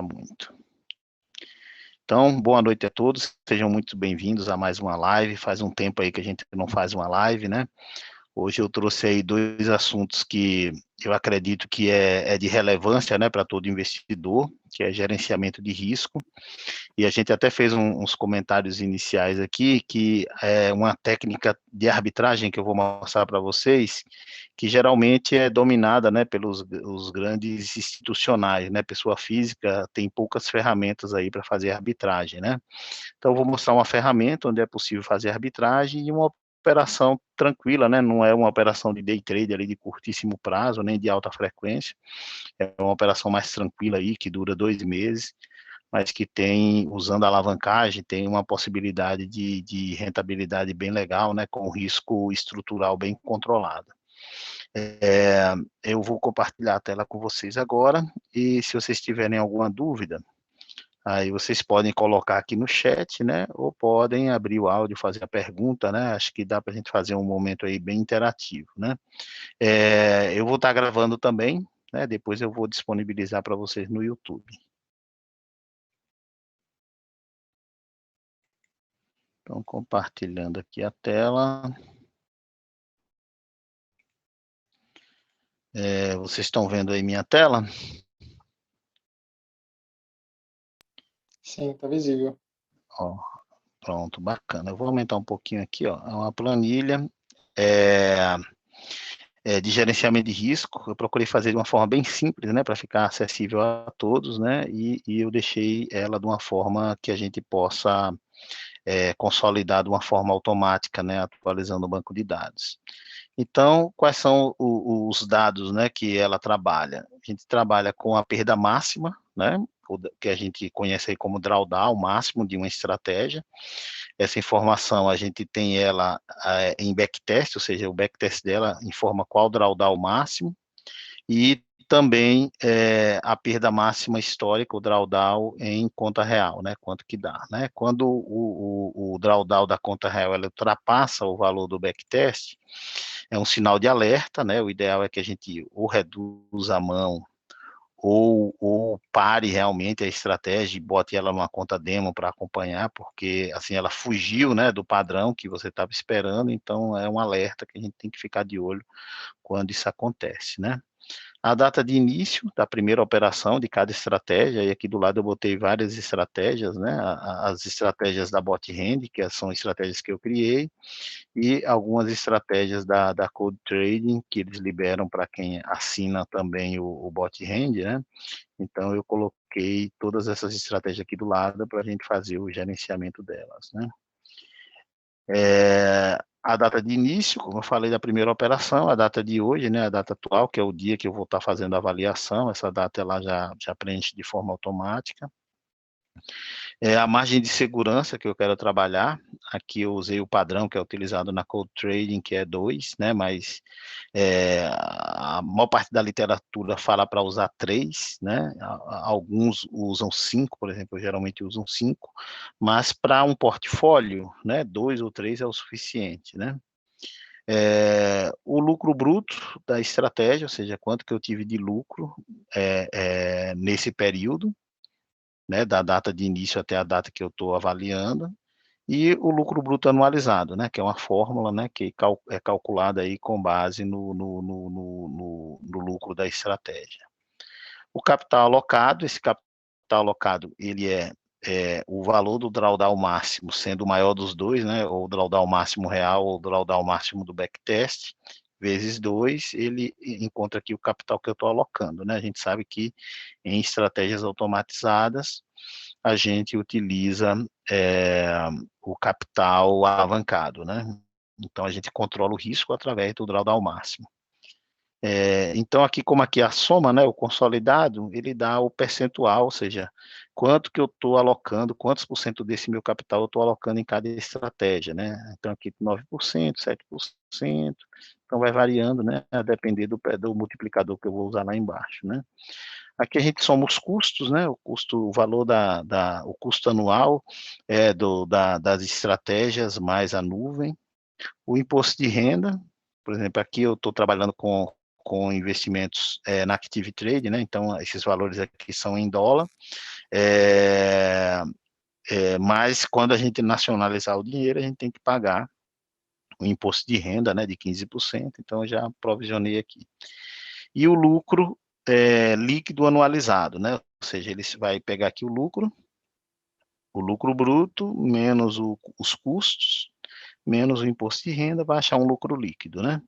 muito. Então, boa noite a todos, sejam muito bem-vindos a mais uma live. Faz um tempo aí que a gente não faz uma live, né? Hoje eu trouxe aí dois assuntos que eu acredito que é de relevância, né, para todo investidor, que é gerenciamento de risco. E a gente até fez uns comentários iniciais aqui, que é uma técnica de arbitragem que eu vou mostrar para vocês, que geralmente é dominada, né, pelos os grandes institucionais, né, pessoa física tem poucas ferramentas aí para fazer arbitragem, né. Então eu vou mostrar uma ferramenta onde é possível fazer arbitragem e uma operação tranquila, né, não é uma operação de day trade ali de curtíssimo prazo, nem de alta frequência, é uma operação mais tranquila aí, que dura 2 meses, mas que tem, usando a alavancagem, tem uma possibilidade de rentabilidade bem legal, né, com risco estrutural bem controlado. Eu vou compartilhar a tela com vocês agora, e se vocês tiverem alguma dúvida, aí vocês podem colocar aqui no chat, né, ou podem abrir o áudio e fazer a pergunta, né, acho que dá para a gente fazer um momento aí bem interativo, né. Eu vou estar gravando também, né, depois eu vou disponibilizar para vocês no YouTube. Então, compartilhando aqui a tela. Vocês estão vendo aí minha tela? Sim, está visível. Ó, pronto, bacana. Eu vou aumentar um pouquinho aqui, ó. É uma planilha de gerenciamento de risco. Eu procurei fazer de uma forma bem simples, né, para ficar acessível a todos, né, e eu deixei ela de uma forma que a gente possa consolidar de uma forma automática, né, atualizando o banco de dados. Então, quais são os dados, né, que ela trabalha? A gente trabalha com a perda máxima, né, que a gente conhece aí como drawdown máximo de uma estratégia. Essa informação a gente tem ela em backtest, ou seja, o backtest dela informa qual drawdown máximo, e também a perda máxima histórica, o drawdown em conta real, né, quanto que dá, né? Quando o drawdown da conta real ela ultrapassa o valor do backtest, é um sinal de alerta, né? O ideal é que a gente ou reduza a mão ou pare realmente a estratégia e bote ela numa conta demo para acompanhar, porque assim ela fugiu, né, do padrão que você estava esperando, então é um alerta que a gente tem que ficar de olho quando isso acontece, né? A data de início da primeira operação de cada estratégia, e aqui do lado eu botei várias estratégias, né, as estratégias da Bot Hand, que são estratégias que eu criei, e algumas estratégias da Code Trading, que eles liberam para quem assina também o Bot Hand, né, então eu coloquei todas essas estratégias aqui do lado para a gente fazer o gerenciamento delas, né. A data de início, como eu falei da primeira operação, a data de hoje, né, a data atual, que é o dia que eu vou estar fazendo a avaliação, essa data ela já preenche de forma automática. A margem de segurança que eu quero trabalhar, aqui eu usei o padrão que é utilizado na Code Trading, que é 2, né, mas a maior parte da literatura fala para usar 3, né, alguns usam 5, por exemplo, eu geralmente usam 5, mas para um portfólio, né, 2 ou 3 é o suficiente, né. O lucro bruto da estratégia, ou seja, quanto que eu tive de lucro nesse período, né, da data de início até a data que eu estou avaliando, e o lucro bruto anualizado, né, que é uma fórmula, né, que é calculada aí com base no lucro da estratégia. O capital alocado, esse capital alocado, ele é o valor do drawdown máximo sendo o maior dos dois, né, ou o drawdown máximo real ou o drawdown máximo do backtest, vezes 2, ele encontra aqui o capital que eu estou alocando, né, a gente sabe que em estratégias automatizadas, a gente utiliza o capital alavancado, né, então a gente controla o risco através do drawdown máximo. Então aqui, como aqui é a soma, né, o consolidado, ele dá o percentual, ou seja, quanto que eu estou alocando, quantos por cento desse meu capital eu estou alocando em cada estratégia, né. Então aqui 9%, 7%, então vai variando, né, a depender do multiplicador que eu vou usar lá embaixo, né. Aqui a gente soma os custos, né, o valor o custo anual, das estratégias mais a nuvem, o imposto de renda, por exemplo, aqui eu estou trabalhando com com investimentos na Active Trade, né? Então, esses valores aqui são em dólar. Mas quando a gente nacionalizar o dinheiro, a gente tem que pagar o imposto de renda, né, de 15%, então eu já provisionei aqui. E o lucro líquido anualizado, né? Ou seja, ele vai pegar aqui o lucro bruto, menos os custos, menos o imposto de renda, vai achar um lucro líquido, né?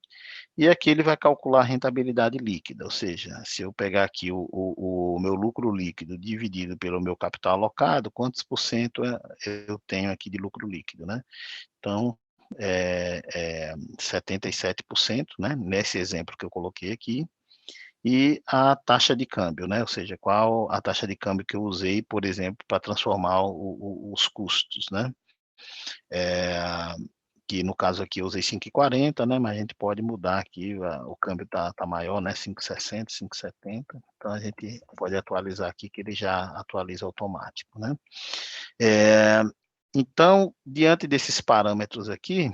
E aqui ele vai calcular a rentabilidade líquida, ou seja, se eu pegar aqui o meu lucro líquido dividido pelo meu capital alocado, quantos por cento eu tenho aqui de lucro líquido, né? Então, 77%, né? Nesse exemplo que eu coloquei aqui, e a taxa de câmbio, né? Ou seja, qual a taxa de câmbio que eu usei, por exemplo, para transformar os custos, né? Que no caso aqui eu usei 5,40, né? Mas a gente pode mudar aqui, o câmbio tá maior, né? 5,60, 5,70. Então a gente pode atualizar aqui que ele já atualiza automático, né? Então, diante desses parâmetros aqui,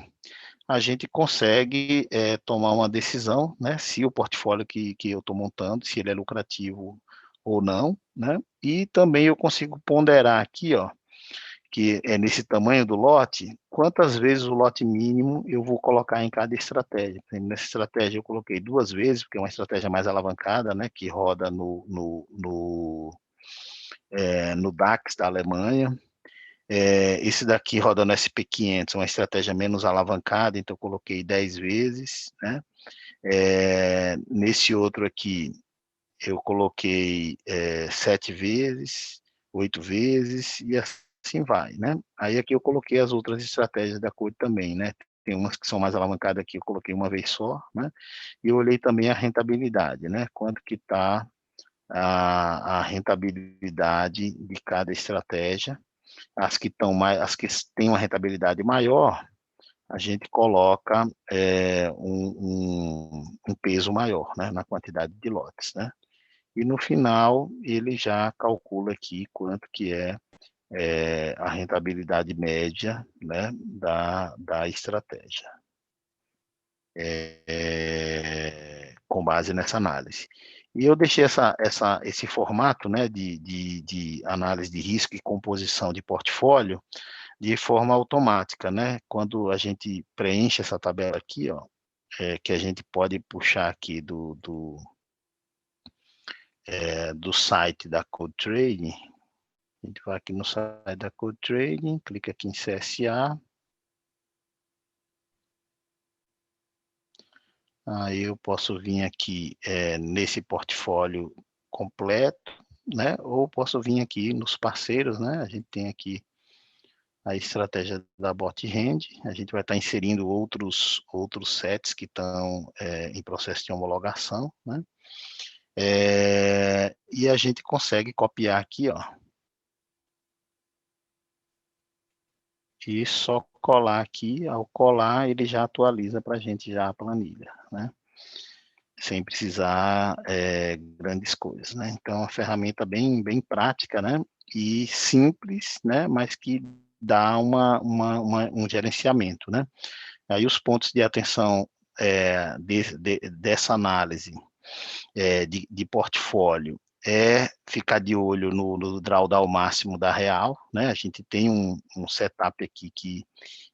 a gente consegue tomar uma decisão, né? Se o portfólio que eu estou montando, se ele é lucrativo ou não, né? E também eu consigo ponderar aqui, ó, que é nesse tamanho do lote, quantas vezes o lote mínimo eu vou colocar em cada estratégia. Nessa estratégia eu coloquei 2 vezes, porque é uma estratégia mais alavancada, né, que roda no DAX da Alemanha. Esse daqui roda no SP500, uma estratégia menos alavancada, então eu coloquei 10 vezes, né? Nesse outro aqui, eu coloquei 7 vezes, 8 vezes, e assim vai, né? Aí aqui eu coloquei as outras estratégias da cor também, né? Tem umas que são mais alavancadas aqui, eu coloquei uma vez só, né? E eu olhei também a rentabilidade, né? Quanto que está a rentabilidade de cada estratégia. As que têm uma rentabilidade maior, a gente coloca um peso maior, né? Na quantidade de lotes, né? E no final ele já calcula aqui quanto que é a rentabilidade média, né, da estratégia, com base nessa análise. E eu deixei esse formato, né, de análise de risco e composição de portfólio de forma automática, né? Quando a gente preenche essa tabela aqui, ó, que a gente pode puxar aqui do site da CodeTrading. A gente vai aqui no site da CodeTrading, clica aqui em CSA. Aí eu posso vir aqui nesse portfólio completo, né? Ou posso vir aqui nos parceiros, né? A gente tem aqui a estratégia da Bot Hand. A gente vai estar inserindo outros sets que estão em processo de homologação, né? E a gente consegue copiar aqui, ó, e só colar aqui. Ao colar, ele já atualiza para a gente já a planilha, né? Sem precisar grandes coisas, né? Então, é uma ferramenta bem prática, né? E simples, né? Mas que dá um gerenciamento, né? Aí os pontos de atenção dessa análise de portfólio ficar de olho no drawdown máximo da Real, né? A gente tem um setup aqui que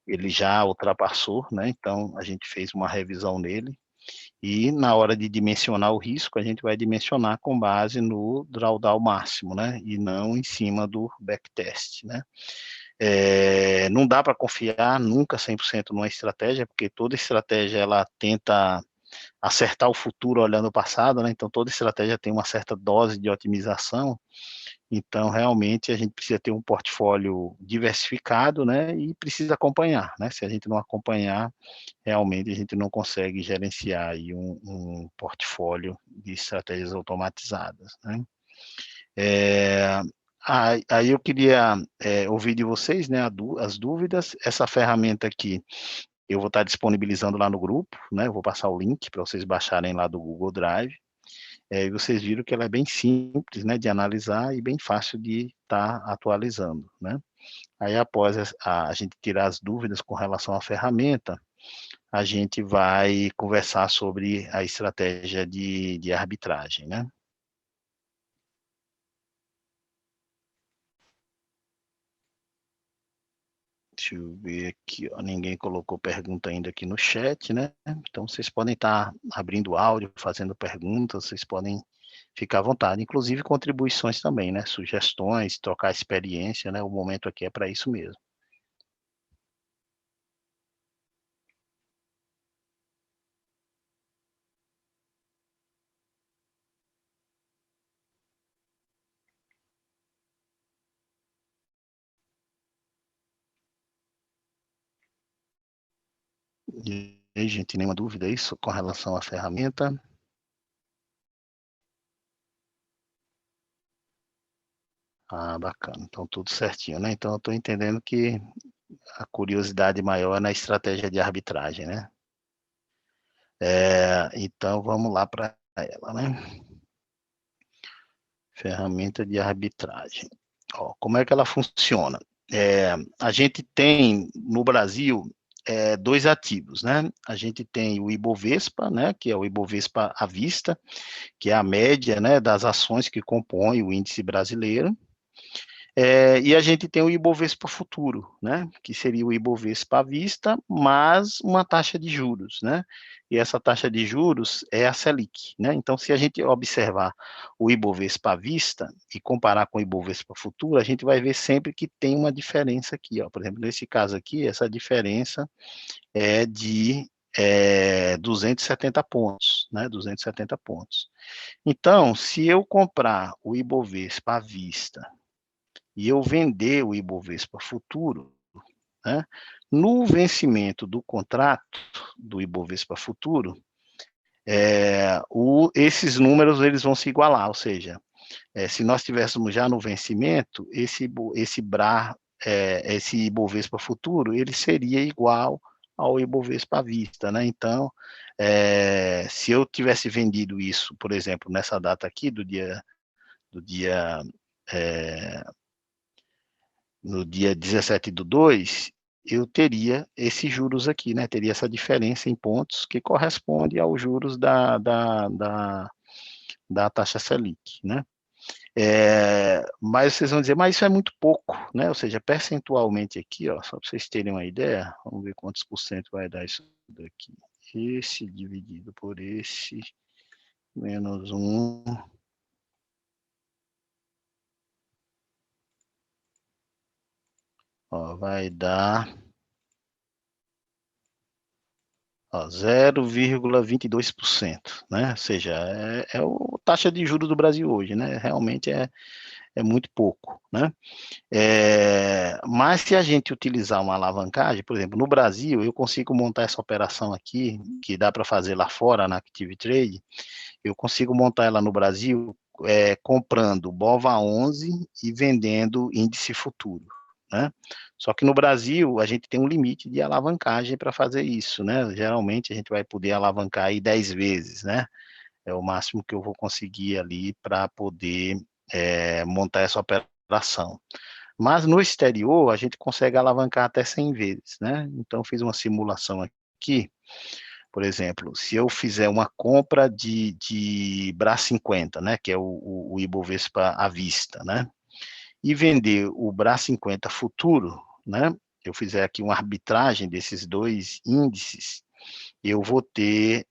ele já ultrapassou, né? Então a gente fez uma revisão nele e na hora de dimensionar o risco a gente vai dimensionar com base no drawdown máximo, né? E não em cima do backtest, né? Não dá para confiar nunca 100% numa estratégia, porque toda estratégia ela tenta acertar o futuro olhando o passado, né? Então toda estratégia tem uma certa dose de otimização. Então realmente a gente precisa ter um portfólio diversificado, né? E precisa acompanhar, né? Se a gente não acompanhar, realmente a gente não consegue gerenciar aí um portfólio de estratégias automatizadas, né? Aí eu queria ouvir de vocês, né, as dúvidas. Essa ferramenta aqui eu vou estar disponibilizando lá no grupo, né? Eu vou passar o link para vocês baixarem lá do Google Drive. E vocês viram que ela é bem simples, né, de analisar e bem fácil de estar atualizando, né? Aí após a gente tirar as dúvidas com relação à ferramenta, a gente vai conversar sobre a estratégia de arbitragem, né? Deixa eu ver aqui, ó. Ninguém colocou pergunta ainda aqui no chat, né? Então vocês podem estar abrindo áudio, fazendo perguntas, vocês podem ficar à vontade, inclusive contribuições também, né? Sugestões, trocar experiência, né? O momento aqui é para isso mesmo. E aí, gente, nenhuma dúvida isso com relação à ferramenta? Ah, bacana. Então, tudo certinho, né? Então, eu estou entendendo que a curiosidade maior é na estratégia de arbitragem, né? Então, vamos lá para ela, né? Ferramenta de arbitragem. Ó, como é que ela funciona? A gente tem, no Brasil, dois ativos, né? A gente tem o Ibovespa, né? Que é o Ibovespa à vista, que é a média, né, das ações que compõem o índice brasileiro. E a gente tem o Ibovespa futuro, né, que seria o Ibovespa à vista, mais uma taxa de juros, né, e essa taxa de juros é a Selic, né, então se a gente observar o Ibovespa à vista e comparar com o Ibovespa futuro, a gente vai ver sempre que tem uma diferença aqui, ó, por exemplo, nesse caso aqui, essa diferença é de 270 pontos, né, 270 pontos. Então, se eu comprar o Ibovespa à vista e eu vender o Ibovespa futuro, né, no vencimento do contrato do Ibovespa futuro, esses números eles vão se igualar, ou seja, se nós tivéssemos já no vencimento, esse Ibovespa futuro, ele seria igual ao Ibovespa à vista, né? Então, se eu tivesse vendido isso, por exemplo, nessa data aqui do dia é, no dia 17/2, eu teria esses juros aqui, né? Teria essa diferença em pontos que corresponde aos juros da taxa Selic, né? Mas vocês vão dizer, mas isso é muito pouco, né? Ou seja, percentualmente aqui, ó, só para vocês terem uma ideia, vamos ver quantos por cento vai dar isso daqui. Esse dividido por esse, menos 1, ó, vai dar 0,22%, né? Ou seja, é a taxa de juros do Brasil hoje, né? Realmente é muito pouco, né? Mas se a gente utilizar uma alavancagem, por exemplo, no Brasil, eu consigo montar essa operação aqui, que dá para fazer lá fora na Active Trade, eu consigo montar ela no Brasil comprando BOVA11 e vendendo índice futuro, né? Só que no Brasil a gente tem um limite de alavancagem para fazer isso, né? Geralmente a gente vai poder alavancar aí 10 vezes, né? É o máximo que eu vou conseguir ali para poder montar essa operação. Mas no exterior a gente consegue alavancar até 100 vezes, né? Então eu fiz uma simulação aqui. Por exemplo, se eu fizer uma compra de BRA50, né, que é o Ibovespa à vista, né, e vender o BRA50 futuro, né, eu fizer aqui uma arbitragem desses dois índices, eu vou ter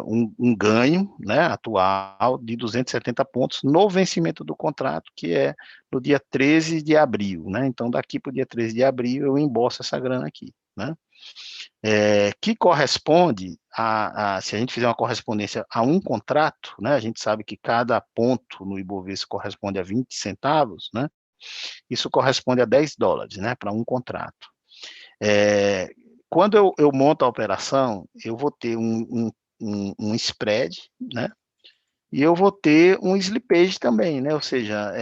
um ganho, né, atual de 270 pontos no vencimento do contrato, que é no dia 13 de abril, né? Então, daqui para o dia 13 de abril, eu embolso essa grana aqui, né? Que corresponde se a gente fizer uma correspondência a um contrato, né, a gente sabe que cada ponto no Ibovespa corresponde a 20 centavos, né, isso corresponde a $10, né, para um contrato. Quando eu monto a operação, eu vou ter um spread, né, e eu vou ter um slippage também, né? Ou seja,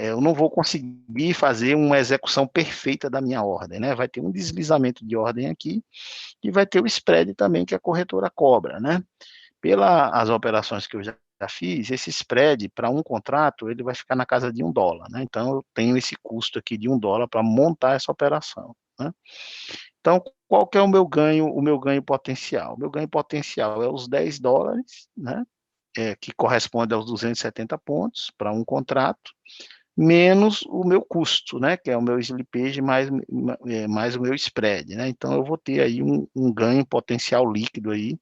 eu não vou conseguir fazer uma execução perfeita da minha ordem, né? Vai ter um deslizamento de ordem aqui e vai ter o spread também que a corretora cobra, né? Pelas operações que eu já fiz, esse spread para um contrato ele vai ficar na casa de $1, né? Então eu tenho esse custo aqui de $1 para montar essa operação, né? Então, qual que é o meu ganho potencial? O meu ganho potencial é os $10, né, que corresponde aos 270 pontos para um contrato, menos o meu custo, né, que é o meu slippage mais o meu spread, né? Então, eu vou ter aí um ganho potencial líquido aí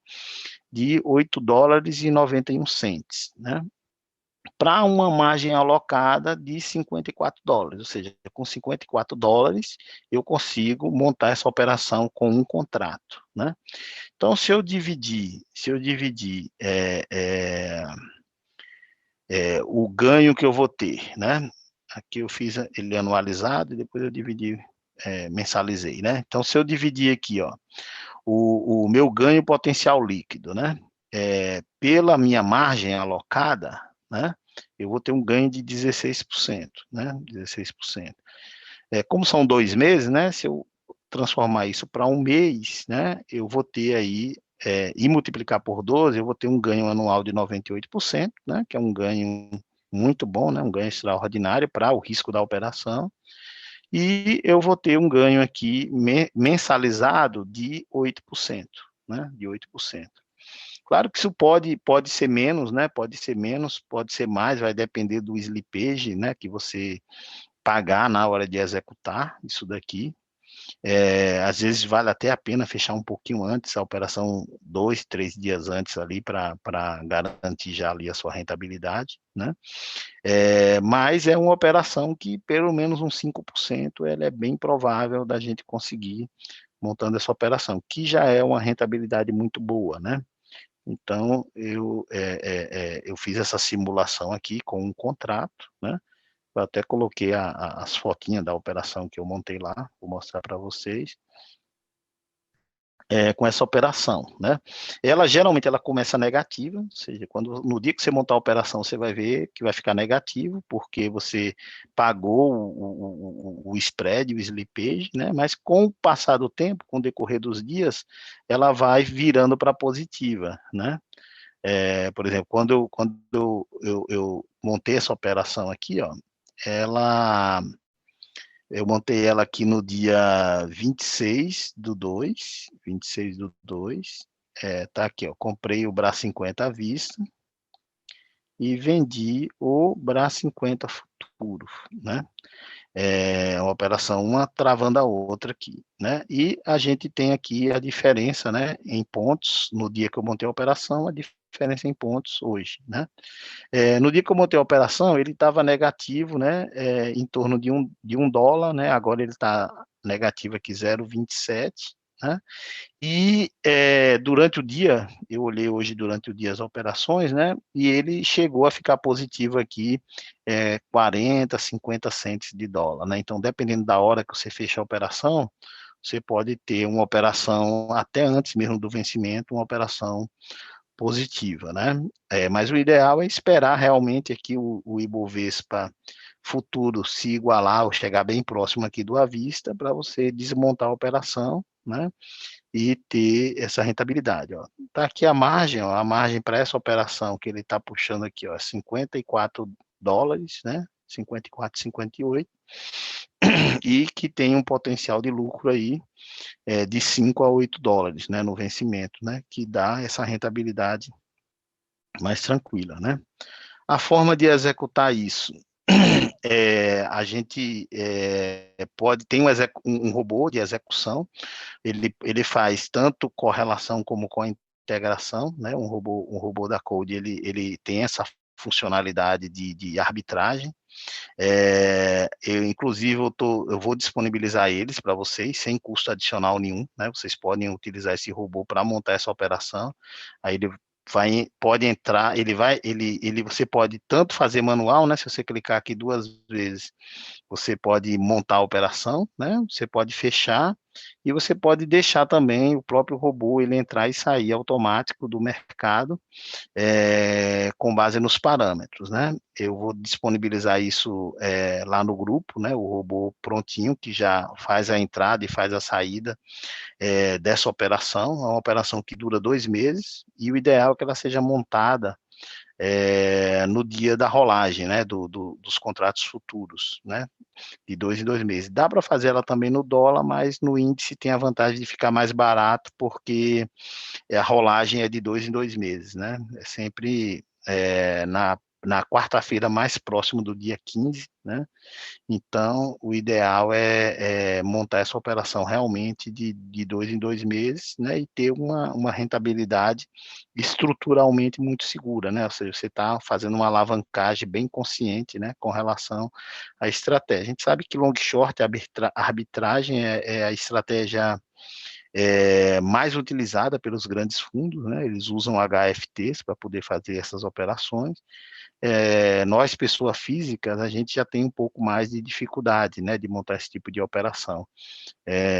de $8,91, né? Para uma margem alocada de $54, ou seja, com $54 eu consigo montar essa operação com um contrato, né? Então, se eu dividir o ganho que eu vou ter, né? Aqui eu fiz ele anualizado e depois eu dividi, mensalizei, né? Então, se eu dividir aqui, ó, o meu ganho potencial líquido, né? Pela minha margem alocada, né? Eu vou ter um ganho de 16%, né? 16%. Como são 2 meses, né? Se eu transformar isso para um mês, né? Eu vou ter aí, e multiplicar por 12, eu vou ter um ganho anual de 98%, né? Que é um ganho muito bom, né? Um ganho extraordinário para o risco da operação. E eu vou ter um ganho aqui mensalizado de 8%, né? De 8%. Claro que isso pode ser menos, né? Pode ser menos, pode ser mais, vai depender do slippage, né? Que você pagar na hora de executar isso daqui. Às vezes vale até a pena fechar um pouquinho antes a operação, 2, 3 dias antes ali para garantir já ali a sua rentabilidade, né? Mas é uma operação que pelo menos uns 5% ela é bem provável da gente conseguir montando essa operação, que já é uma rentabilidade muito boa, né? Então, eu fiz essa simulação aqui com um contrato, né? Eu até coloquei as fotinhas da operação que eu montei lá, vou mostrar para vocês, com essa operação, né? Ela geralmente ela começa negativa, ou seja, no dia que você montar a operação, você vai ver que vai ficar negativo, porque você pagou o spread, o slippage, né? Mas com o passar do tempo, com o decorrer dos dias, ela vai virando para positiva, né? Por exemplo, quando eu montei essa operação aqui, ó, ela, eu montei ela aqui no dia 26/2, tá aqui, ó, comprei o BRA 50 à vista e vendi o BRA 50 futuro, né? Uma operação, uma travando a outra aqui, né? E a gente tem aqui a diferença, né, em pontos, no dia que eu montei a operação, a diferença em pontos hoje, né? No dia que eu montei a operação, ele estava negativo, né, em torno de um dólar, né? Agora ele está negativo aqui 0,27, né? E durante o dia, eu olhei hoje durante o dia as operações, né? E ele chegou a ficar positivo aqui, 40, 50 centes de dólar, né? Então, dependendo da hora que você fecha a operação, você pode ter uma operação, até antes mesmo do vencimento, uma operação positiva, né? Mas o ideal é esperar realmente aqui o Ibovespa futuro se igualar ou chegar bem próximo aqui do à vista para você desmontar a operação, né? E ter essa rentabilidade, ó. Tá aqui a margem, ó, a margem para essa operação que ele está puxando aqui, ó, $54, né? 54, 58, e que tem um potencial de lucro aí de $5 a $8, né, no vencimento, né? Que dá essa rentabilidade mais tranquila, né? A forma de executar isso, a gente tem um robô de execução, ele faz tanto correlação como com a integração, né? Um robô da Code, ele tem essa funcionalidade de arbitragem. Inclusive, eu vou disponibilizar eles para vocês, sem custo adicional nenhum, né? Vocês podem utilizar esse robô para montar essa operação. Aí ele pode entrar, você pode tanto fazer manual, né? Se você clicar aqui 2 vezes, você pode montar a operação, né? Você pode fechar e você pode deixar também o próprio robô ele entrar e sair automático do mercado, com base nos parâmetros, né? Eu vou disponibilizar isso lá no grupo, né? O robô prontinho que já faz a entrada e faz a saída dessa operação. É uma operação que dura 2 meses e o ideal é que ela seja montada no dia da rolagem, né, dos contratos futuros, né, de 2 em 2 meses. Dá para fazer ela também no dólar, mas no índice tem a vantagem de ficar mais barato, porque a rolagem é de 2 em 2 meses, né? É sempre na quarta-feira mais próximo do dia 15, né? Então, o ideal é montar essa operação realmente de 2 em 2 meses, né? E ter uma rentabilidade estruturalmente muito segura, né? Ou seja, você está fazendo uma alavancagem bem consciente, né? Com relação à estratégia. A gente sabe que long short, arbitragem é a estratégia mais utilizada pelos grandes fundos, né? Eles usam HFTs para poder fazer essas operações. Nós, pessoa física, a gente já tem um pouco mais de dificuldade, né, de montar esse tipo de operação.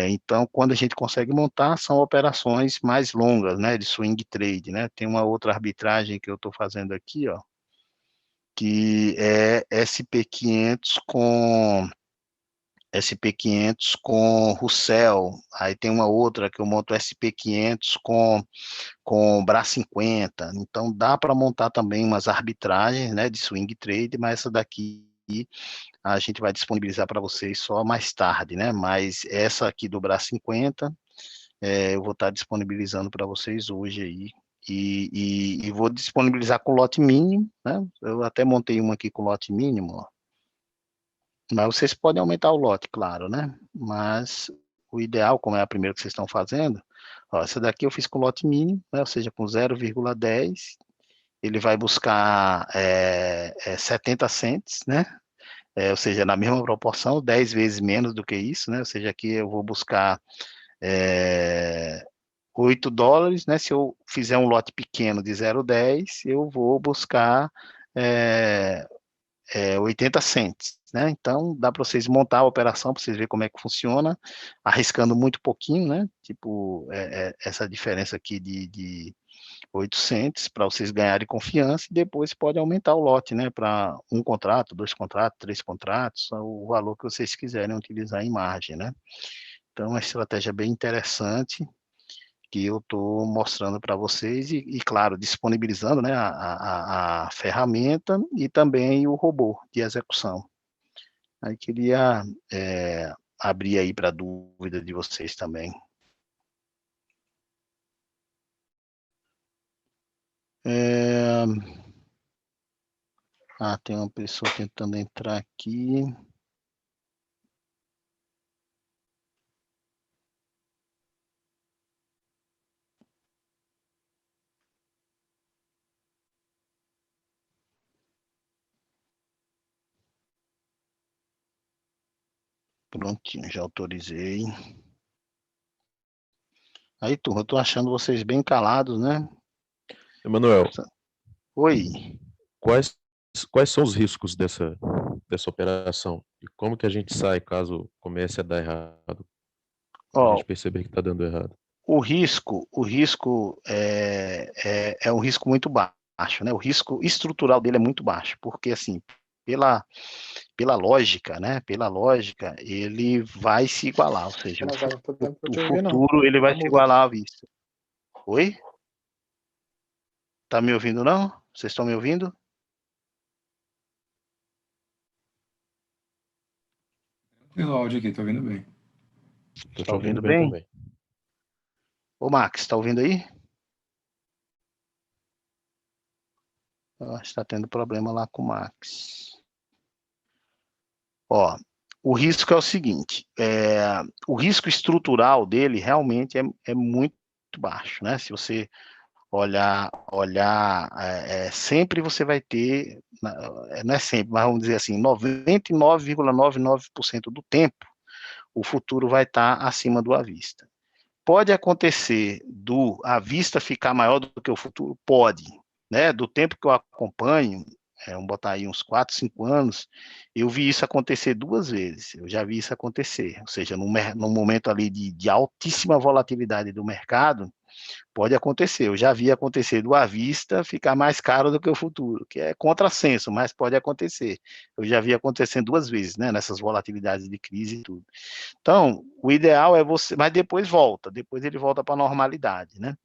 Então, quando a gente consegue montar, são operações mais longas, né, de swing trade, né? Tem uma outra arbitragem que eu estou fazendo aqui, ó, que é SP500 com Russell, aí tem uma outra que eu monto SP500 com BRA50, então dá para montar também umas arbitragens, né, de swing trade, mas essa daqui a gente vai disponibilizar para vocês só mais tarde, né, mas essa aqui do BRA50, eu vou estar disponibilizando para vocês hoje aí, e vou disponibilizar com lote mínimo, né, eu até montei uma aqui com lote mínimo, ó. Mas vocês podem aumentar o lote, claro, né? Mas o ideal, como é a primeira que vocês estão fazendo, ó, essa daqui eu fiz com lote mínimo, né? Ou seja, com 0,10, ele vai buscar 70 cents, né? Ou seja, na mesma proporção, 10 vezes menos do que isso, né? Ou seja, aqui eu vou buscar é, $8, né? Se eu fizer um lote pequeno de 0,10, eu vou buscar é, 80 cents, né? Então, dá para vocês montar a operação, para vocês verem como é que funciona, arriscando muito pouquinho, né? Tipo, essa diferença aqui de 8 cents, para vocês ganharem confiança, e depois pode aumentar o lote, né? Para um contrato, dois contratos, três contratos, o valor que vocês quiserem utilizar em margem, né? Então, é uma estratégia bem interessante, que eu estou mostrando para vocês claro, disponibilizando, né, a ferramenta e também o robô de execução. Aí queria abrir aí para dúvida de vocês também. Tem uma pessoa tentando entrar aqui. Prontinho, já autorizei. Aí, turma, eu tô achando vocês bem calados, né? Emanuel, Oi. quais são os riscos dessa operação? E como que a gente sai caso comece a dar errado? A Ó, gente perceber que está dando errado. o risco é um risco muito baixo, né? O risco estrutural dele é muito baixo, porque assim, pela lógica, né? Pela lógica, ele vai se igualar, ou seja, Mas eu não tô dando pra o te ouvir, não. futuro ele vai Tá se mudo. igualar à vista. Oi? Tá me ouvindo não? Vocês estão me ouvindo? Pelo áudio aqui, tô ouvindo bem. Tô te Tá ouvindo ouvindo bem bem? também. Ô Max, tá ouvindo aí? Eu acho que tá tendo problema lá com o Max. Ó, o risco é o seguinte, o risco estrutural dele realmente é muito baixo, né? Se você olhar, sempre você vai ter, não é sempre, mas vamos dizer assim, 99,99% do tempo, o futuro vai estar acima do à vista. Pode acontecer do à vista ficar maior do que o futuro? Pode, né? Do tempo que eu acompanho, vamos botar aí uns 4, 5 anos, eu vi isso acontecer 2 vezes, eu já vi isso acontecer, ou seja, num momento ali de altíssima volatilidade do mercado, Pode acontecer, eu já vi acontecer do à vista ficar mais caro do que o futuro, que é contrassenso, mas pode acontecer. Eu já vi acontecendo 2 vezes, né, nessas volatilidades de crise e tudo. Então, o ideal é você, mas depois ele volta para a normalidade, né?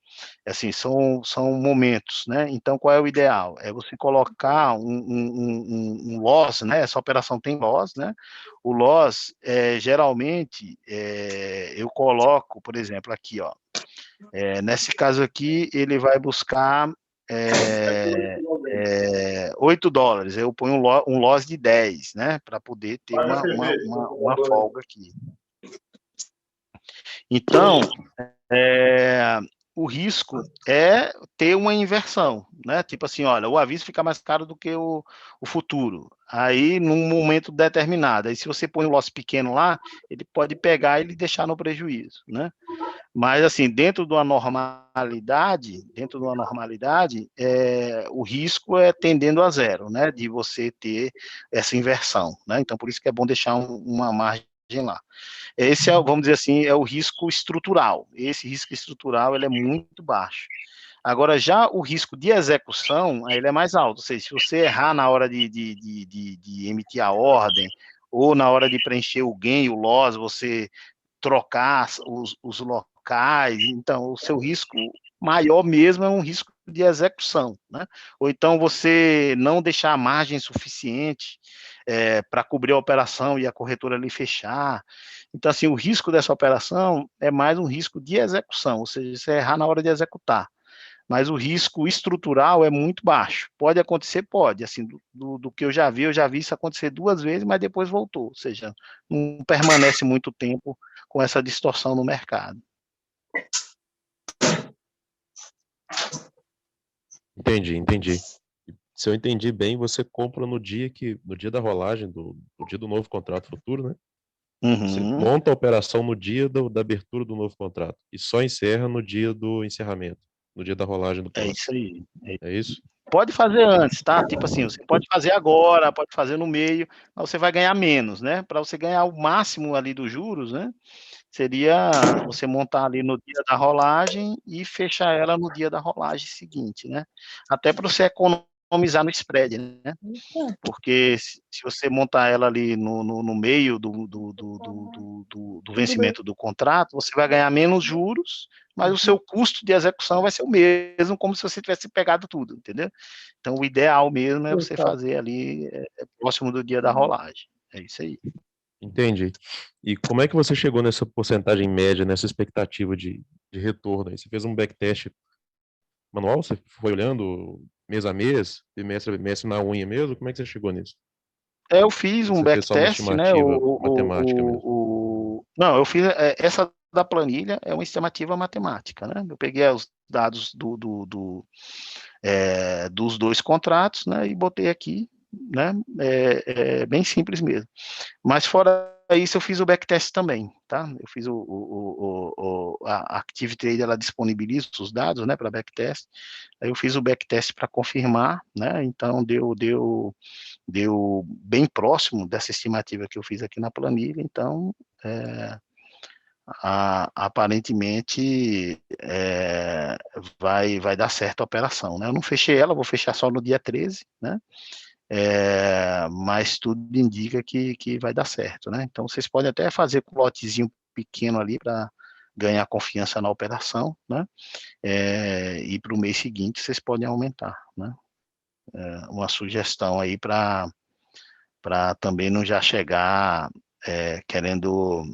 Assim, são momentos, né? Então, qual é o ideal? É você colocar um loss, né? Essa operação tem loss, né? O loss, geralmente, eu coloco, por exemplo, aqui, ó, nesse caso aqui, ele vai buscar $8. Eu ponho um loss de 10, né? Para poder ter uma folga aqui. Então, o risco é ter uma inversão, né? Tipo assim, olha, o aviso fica mais caro do que o futuro. Aí, num momento determinado, aí se você põe um loss pequeno lá, ele pode pegar e lhe deixar no prejuízo, né? Mas, assim, dentro de uma normalidade, o risco é tendendo a zero, né? De você ter essa inversão, né? Então, por isso que é bom deixar uma margem lá. Esse é, vamos dizer assim, é o risco estrutural. Esse risco estrutural, ele é muito baixo. Agora, já o risco de execução, ele é mais alto. Ou seja, se você errar na hora de emitir a ordem, ou na hora de preencher o gain, o loss, você trocar os locais, então o seu risco maior mesmo é um risco de execução, né? Ou então você não deixar a margem suficiente para cobrir a operação e a corretora ali fechar. Então, assim, o risco dessa operação é mais um risco de execução, ou seja, você errar na hora de executar. Mas o risco estrutural é muito baixo. Pode acontecer? Pode. Assim, do que eu já vi isso acontecer 2 vezes, mas depois voltou. Ou seja, não permanece muito tempo com essa distorção no mercado. Entendi. Se eu entendi bem, você compra no dia da rolagem, no dia do novo contrato futuro, né? Você monta a operação no dia da abertura do novo contrato e só encerra no dia do encerramento, no dia da rolagem do É próximo. isso aí. É isso? Pode fazer antes, tá? Tipo assim, você pode fazer agora, pode fazer no meio, mas você vai ganhar menos, né? Para você ganhar o máximo ali dos juros, né? Seria você montar ali no dia da rolagem e fechar ela no dia da rolagem seguinte, né? Até para você economizar no spread, né? Porque se você montar ela ali no meio do vencimento do contrato, você vai ganhar menos juros, mas o seu custo de execução vai ser o mesmo, como se você tivesse pegado tudo, entendeu? Então, o ideal mesmo é você fazer ali próximo do dia da rolagem. É isso aí. Entendi. E como é que você chegou nessa porcentagem média, nessa expectativa de retorno aí? Você fez um backtest manual? Você foi olhando mês a mês, bimestre a bimestre na unha mesmo? Como é que você chegou nisso? Eu fiz um Você fez só uma backtest, né? estimativa matemática mesmo? Não, eu fiz essa da planilha é uma estimativa matemática, né? Eu peguei os dados dos 2 contratos, né? E botei aqui, né? É bem simples mesmo. Mas fora isso, eu fiz o backtest também, tá? Eu fiz a Active Trade, ela disponibiliza os dados, né, para backtest. Aí eu fiz o backtest para confirmar, né? Então deu bem próximo dessa estimativa que eu fiz aqui na planilha. Então, aparentemente vai dar certo a operação, né? Eu não fechei ela, vou fechar só no dia 13, né? Mas tudo indica que vai dar certo, né? Então, vocês podem até fazer com um lotezinho pequeno ali para ganhar confiança na operação, né? E para o mês seguinte vocês podem aumentar, né? Uma sugestão aí para também não já chegar querendo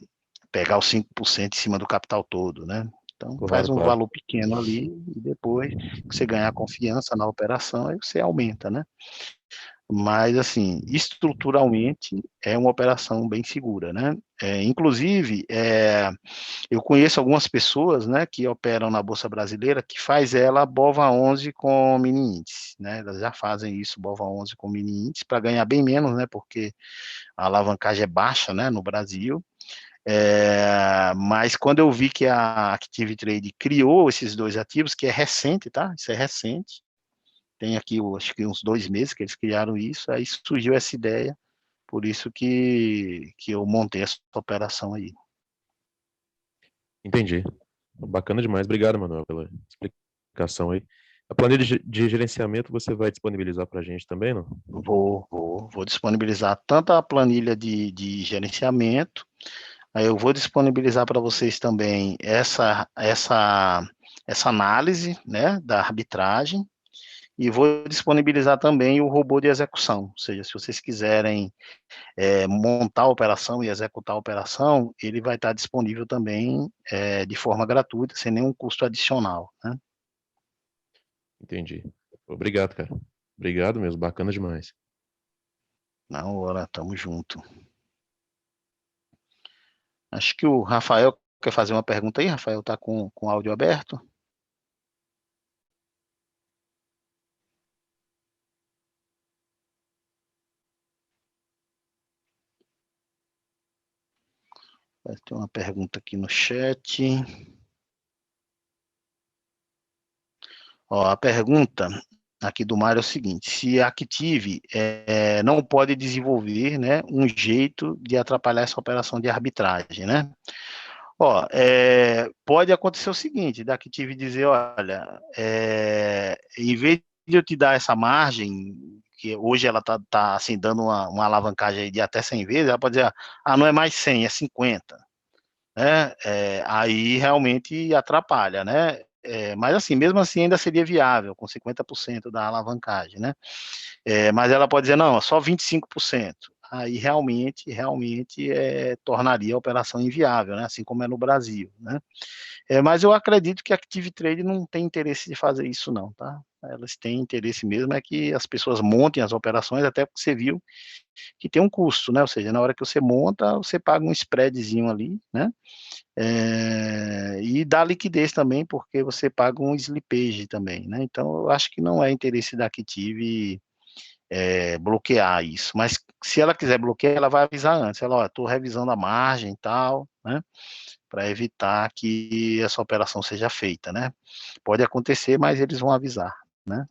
pegar os 5% em cima do capital todo, né? Então, faz Claro, um claro. valor pequeno ali e depois que você ganhar confiança na operação, aí você aumenta, né? Mas, assim, estruturalmente é uma operação bem segura, né? Inclusive, eu conheço algumas pessoas, né, que operam na Bolsa Brasileira, que faz ela BOVA11 com mini índice, né? Elas já fazem isso, BOVA11 com mini índice, para ganhar bem menos, né? Porque a alavancagem é baixa, né, no Brasil. Mas quando eu vi que a Active Trade criou esses 2 ativos, que é recente, tá? Isso é recente. Tem aqui, acho que uns 2 meses que eles criaram isso, aí surgiu essa ideia, por isso que eu montei essa operação aí. Entendi. Bacana demais. Obrigado, Manuel, pela explicação aí. A planilha de gerenciamento você vai disponibilizar para a gente também, não? Vou disponibilizar tanto a planilha de gerenciamento, aí eu vou disponibilizar para vocês também essa análise, né, da arbitragem, e vou disponibilizar também o robô de execução, ou seja, se vocês quiserem montar a operação e executar a operação, ele vai estar disponível também de forma gratuita, sem nenhum custo adicional, né? Entendi. Obrigado, cara. Obrigado mesmo, bacana demais. Na hora, tamo junto. Acho que o Rafael quer fazer uma pergunta aí, Rafael, tá com o áudio aberto? Vai ter uma pergunta aqui no chat. Ó, a pergunta aqui do Mário é o seguinte: se a Active não pode desenvolver, né, um jeito de atrapalhar essa operação de arbitragem, né? Ó, pode acontecer o seguinte, da Active dizer, olha, em vez de eu te dar essa margem, que hoje ela tá assim, dando uma alavancagem de até 100 vezes, ela pode dizer, não é mais 100, é 50, né? Aí realmente atrapalha, né? Mas assim, mesmo assim ainda seria viável, com 50% da alavancagem, né? Mas ela pode dizer, não, é só 25%. Aí realmente tornaria a operação inviável, né? Assim como é no Brasil, né? Mas eu acredito que a Active Trade não tem interesse de fazer isso não, tá? Elas têm interesse mesmo é que as pessoas montem as operações, até porque você viu que tem um custo, né? Ou seja, na hora que você monta, você paga um spreadzinho ali, né? E dá liquidez também, porque você paga um slippage também, né? Então, eu acho que não é interesse da Active bloquear isso. Mas se ela quiser bloquear, ela vai avisar antes. Ela, ó, estou revisando a margem e tal, né? Para evitar que essa operação seja feita, né? Pode acontecer, mas eles vão avisar, né?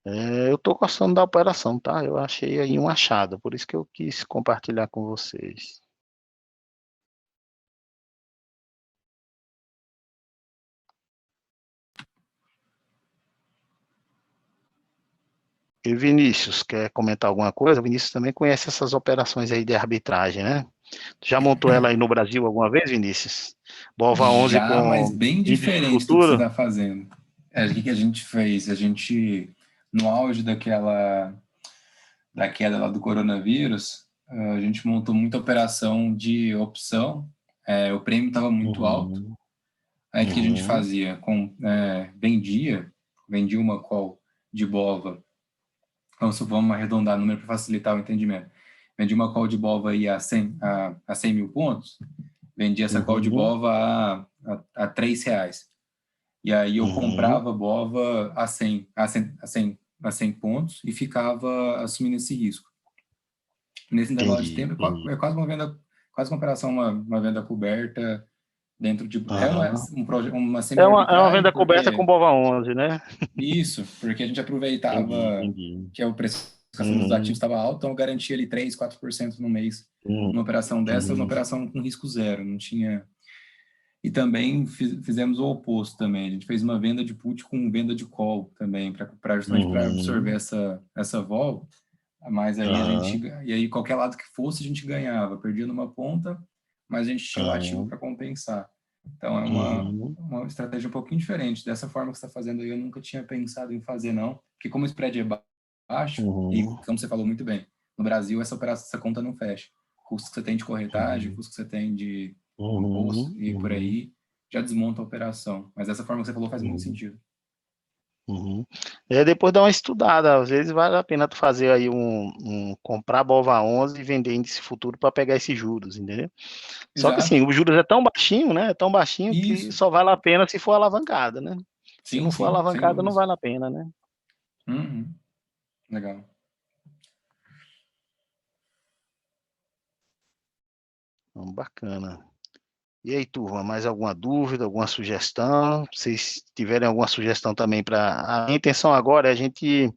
Eu estou gostando da operação, tá? Eu achei aí um achado, por isso que eu quis compartilhar com vocês. E Vinícius, quer comentar alguma coisa? O Vinícius também conhece essas operações aí de arbitragem, né? Já montou ela aí no Brasil alguma vez, Vinícius? Bova 11 Já, mas com bem índice diferente do que você futuro? está fazendo. O que que a gente fez? A gente, no auge da queda lá do coronavírus, a gente montou muita operação de opção. O prêmio estava muito alto. Uhum, Aí o que a gente uhum, fazia? Vendia uma call de Bova. Vamos arredondar o número para facilitar o entendimento. Vendia uma call de Bova aí a 100 mil pontos. Vendia essa call de uhum, Bova a R$ 3. E aí eu uhum, comprava Bova a 100 pontos e ficava assumindo esse risco. Nesse intervalo de entendi, tempo, entendi. é quase uma operação, uma venda coberta dentro de... Aham. uma É uma semi-arbitragem, venda coberta com porque... Bova 11, né? Isso, porque a gente Entendi, aproveitava entendi. que a precificação dos ativos Uhum, estava alta, então eu garantia ali 3, 4% no mês. uhum, Uma operação dessas, uma uhum, operação com risco zero, não tinha... E também fizemos o oposto também. A gente fez uma venda de put com venda de call também, justamente para absorver uhum. essa vol. Mas aí Aham, e aí qualquer lado que fosse a gente ganhava, perdia numa ponta, mas a gente tinha o ativo aham, para compensar. Então é uhum, uma estratégia um pouquinho diferente. Dessa forma que você está fazendo aí, eu nunca tinha pensado em fazer não, porque como o spread é baixo e uhum, como você falou muito bem, no Brasil essa conta não fecha. O custo que você tem de corretagem, o uhum, custo que você tem de imposto uhum, e por uhum, aí já desmonta a operação. Mas dessa forma que você falou faz muito uhum. sentido. Uhum. Depois dá uma estudada, às vezes vale a pena tu fazer aí comprar Bova 11 e vender índice futuro para pegar esses juros, entendeu? Só que assim, Exato. os juros é tão baixinho, né? É tão baixinho que Isso. só vale a pena se for alavancada, né? Se Sim, não for sim, sem alavancada, não dúvidas. vale a pena, né? Uhum. Legal. Então, bacana. E aí, turma, mais alguma dúvida, alguma sugestão? Se vocês tiverem alguma sugestão também para... A minha intenção agora é a gente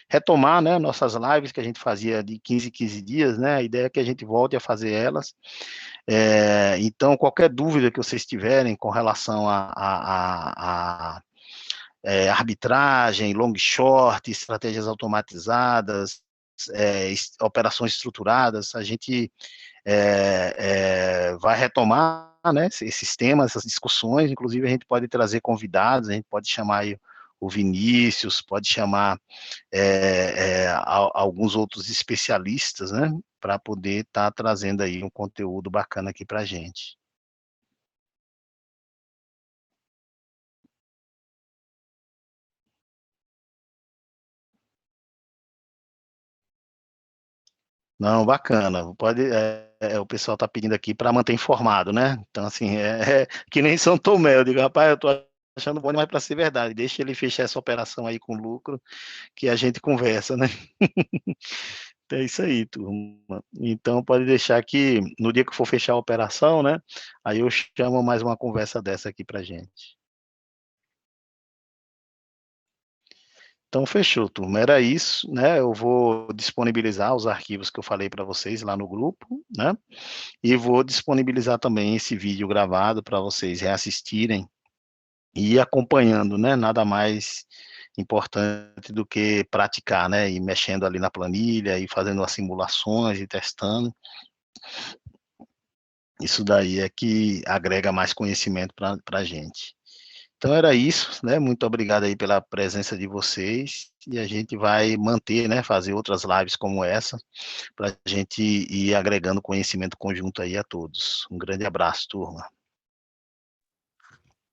retomar, né, nossas lives que a gente fazia de 15 em 15 dias, né? A ideia é que a gente volte a fazer elas. Então, qualquer dúvida que vocês tiverem com relação a arbitragem, long short, estratégias automatizadas, operações estruturadas, a gente vai retomar, né, esses temas, essas discussões. Inclusive a gente pode trazer convidados, a gente pode chamar aí o Vinícius, pode chamar alguns outros especialistas, né, para poder estar trazendo aí um conteúdo bacana aqui para a gente. Não, bacana. Pode, o pessoal está pedindo aqui para manter informado, né? Então, assim, que nem São Tomé. Eu digo, rapaz, eu estou achando bom demais para ser verdade. Deixa ele fechar essa operação aí com lucro, que a gente conversa, né? É isso aí, turma. Então, pode deixar que no dia que for fechar a operação, né? Aí eu chamo mais uma conversa dessa aqui para gente. Então, fechou, turma. Era isso, né? Eu vou disponibilizar os arquivos que eu falei para vocês lá no grupo, né? E vou disponibilizar também esse vídeo gravado para vocês reassistirem e ir acompanhando, né? Nada mais importante do que praticar, né? E mexendo ali na planilha e fazendo as simulações e testando. Isso daí é que agrega mais conhecimento para a gente. Então era isso, né? Muito obrigado aí pela presença de vocês e a gente vai manter, né? Fazer outras lives como essa para a gente ir agregando conhecimento conjunto aí a todos. Um grande abraço, turma.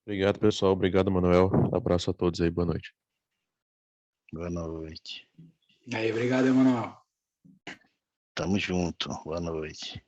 Obrigado, pessoal. Obrigado, Manuel. Abraço a todos aí. Boa noite. Boa noite. Aí, obrigado, Emanuel. Tamo junto. Boa noite.